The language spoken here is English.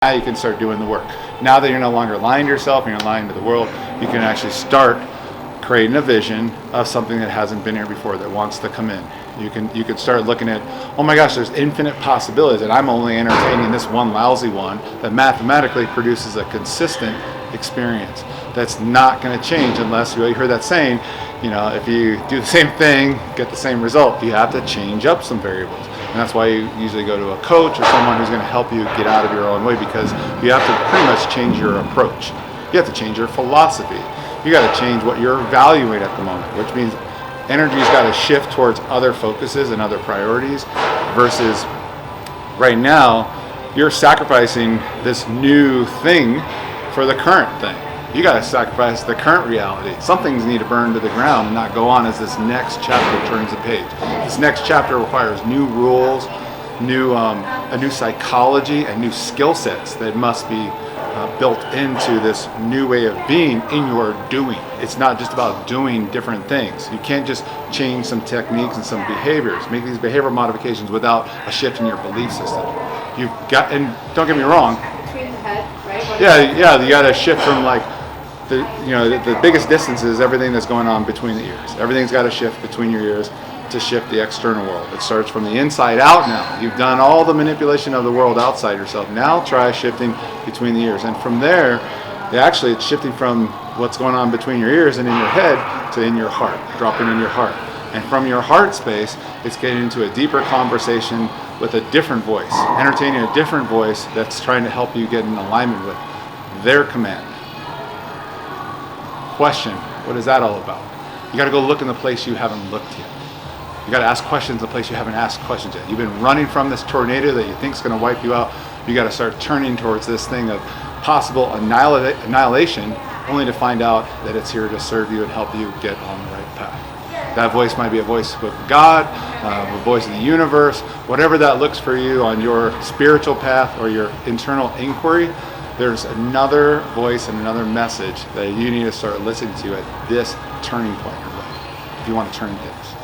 Now you can start doing the work. Now that you're no longer lying to yourself and you're lying to the world, you can actually start creating a vision of something that hasn't been here before, that wants to come in. You can start looking at, oh my gosh, there's infinite possibilities, and I'm only entertaining this one lousy one that mathematically produces a consistent experience that's not going to change unless you heard that saying, if you do the same thing, get the same result. You have to change up some variables. And that's why you usually go to a coach or someone who's going to help you get out of your own way, because you have to pretty much change your approach. You have to change your philosophy. You got to change what you're valuing at the moment, which means energy's got to shift towards other focuses and other priorities versus right now you're sacrificing this new thing for the current thing. You got to sacrifice the current reality. Some things need to burn to the ground and not go on as this next chapter turns the page. This next chapter requires new rules, a new psychology, and new skill sets that must be built into this new way of being in your doing. It's not just about doing different things. You can't just change some techniques and some behaviors, make these behavioral modifications without a shift in your belief system. You've got, and don't get me wrong. Between the head, right? Yeah, you got to shift from the biggest distance is everything that's going on between the ears. Everything's got to shift between your ears to shift the external world. It starts from the inside out now. You've done all the manipulation of the world outside yourself. Now try shifting between the ears. And from there, it's shifting from what's going on between your ears and in your head to in your heart, dropping in your heart. And from your heart space, it's getting into a deeper conversation with a different voice, entertaining a different voice that's trying to help you get in alignment with their command. Question, what is that all about? You got to go look in the place you haven't looked yet. You got to ask questions in the place you haven't asked questions yet. You've been running from this tornado that you think is going to wipe you out. You got to start turning towards this thing of possible annihilation, only to find out that it's here to serve you and help you get on the right path. That voice might be a voice of God, a voice of the universe, whatever that looks for you on your spiritual path or your internal inquiry. There's another voice and another message that you need to start listening to at this turning point in your life if you want to turn things.